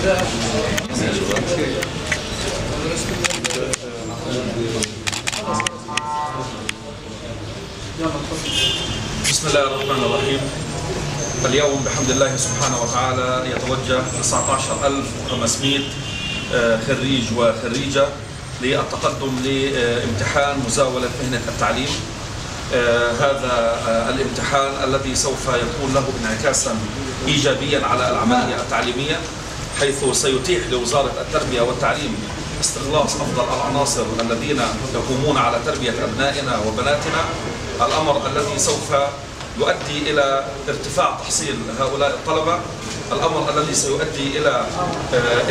بسم الله الرحمن الرحيم. اليوم بحمد الله سبحانه وتعالى يتوجه 19,500 خريج وخريجة للتقدم لامتحان مزاولة مهنة التعليم. هذا الامتحان الذي سوف يكون له انعكاسا إيجابيا على العملية التعليمية، حيث سيتيح لوزارة التربية والتعليم استخلاص أفضل العناصر الذين يقومون على تربية أبنائنا وبناتنا، الأمر الذي سوف يؤدي إلى ارتفاع تحصيل هؤلاء الطلبة، الأمر الذي سيؤدي إلى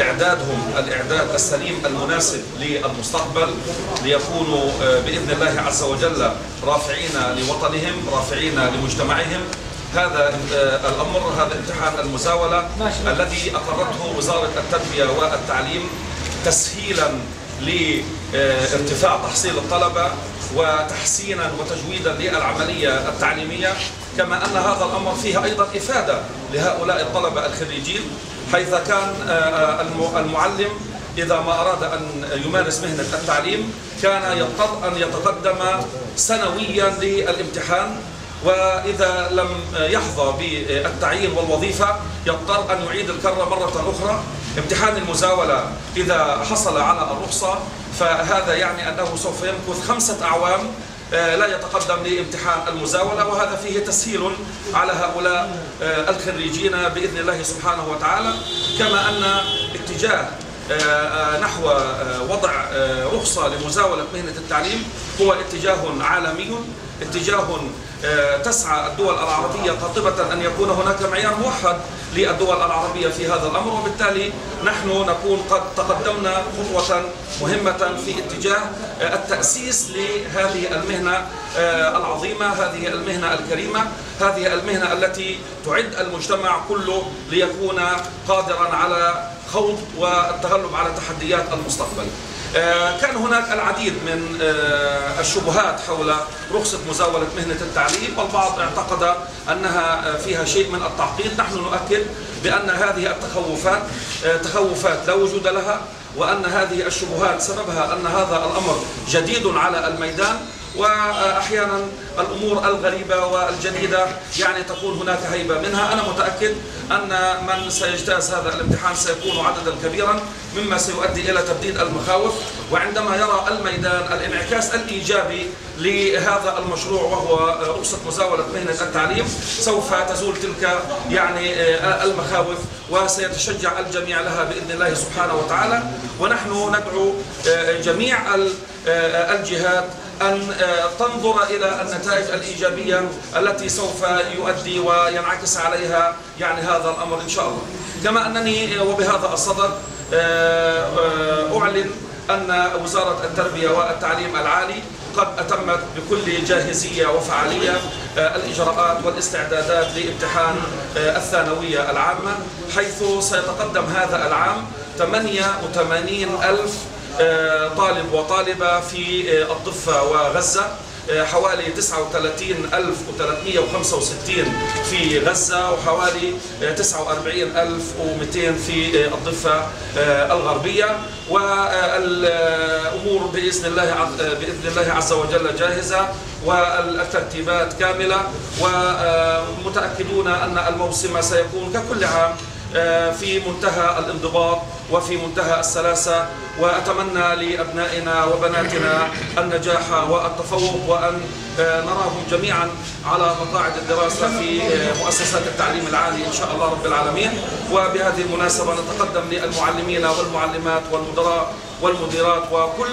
إعدادهم الإعداد السليم المناسب للمستقبل، ليكونوا بإذن الله عز وجل رافعين لوطنهم، رافعين لمجتمعهم. هذا الأمر، هذا امتحان المزاولة الذي أقرته وزارة التربية والتعليم تسهيلا لارتفاع تحصيل الطلبة وتحسينا وتجويدا للعملية التعليمية، كما أن هذا الأمر فيه أيضا إفادة لهؤلاء الطلبة الخريجين، حيث كان المعلم إذا ما أراد أن يمارس مهنة التعليم كان يضطر أن يتقدم سنويا للامتحان، وإذا لم يحظى بالتعيين والوظيفة يضطر أن يعيد الكرة مرة أخرى. امتحان المزاولة إذا حصل على الرخصة فهذا يعني أنه سوف يمكث 5 أعوام لا يتقدم لامتحان المزاولة، وهذا فيه تسهيل على هؤلاء الخريجين بإذن الله سبحانه وتعالى. كما أن اتجاه نحو وضع رخصة لمزاولة مهنة التعليم هو اتجاه عالمي، اتجاه تسعى الدول العربية قاطبة أن يكون هناك معيار موحد للدول العربية في هذا الأمر، وبالتالي نحن نكون قد تقدمنا خطوة مهمة في اتجاه التأسيس لهذه المهنة العظيمة، هذه المهنة الكريمة، هذه المهنة التي تعد المجتمع كله ليكون قادرا على خوض والتغلب على تحديات المستقبل. كان هناك العديد من الشبهات حول رخصة مزاولة مهنة التعليم، والبعض اعتقد أنها فيها شيء من التعقيد. نحن نؤكد بأن هذه التخوفات تخوفات لا وجود لها، وأن هذه الشبهات سببها أن هذا الأمر جديد على الميدان، وأحيانا الأمور الغريبة والجديدة يعني تكون هناك هيبة منها. أنا متأكد أن من سيجتاز هذا الامتحان سيكون عددا كبيرا، مما سيؤدي إلى تبديد المخاوف، وعندما يرى الميدان الانعكاس الإيجابي لهذا المشروع وهو رخصة مزاولة مهنة التعليم سوف تزول تلك يعني المخاوف، وسيتشجع الجميع لها بإذن الله سبحانه وتعالى. ونحن ندعو جميع الجهات أن تنظر إلى النتائج الإيجابية التي سوف يؤدي وينعكس عليها يعني هذا الأمر إن شاء الله. كما أنني وبهذا الصدد أعلن أن وزارة التربية والتعليم العالي قد أتمت بكل جاهزية وفعالية الإجراءات والاستعدادات لامتحان الثانوية العامة، حيث سيتقدم هذا العام 88,000 طالب وطالبة في الضفة وغزة، حوالي 39,365 في غزة، وحوالي 49,200 في الضفة الغربية. والأمور بإذن الله عز وجل جاهزة، والترتيبات كاملة، ومتأكدون أن الموسم سيكون ككل عام في منتهى الانضباط وفي منتهى السلاسة. وأتمنى لأبنائنا وبناتنا النجاح والتفوق، وأن نراهم جميعا على مقاعد الدراسة في مؤسسات التعليم العالي إن شاء الله رب العالمين. وبهذه المناسبة نتقدم للمعلمين والمعلمات والمدراء والمديرات وكل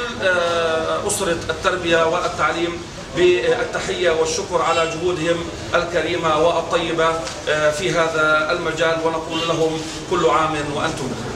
أسرة التربية والتعليم بالتحية والشكر على جهودهم الكريمة والطيبة في هذا المجال، ونقول لهم كل عام وأنتم بخير.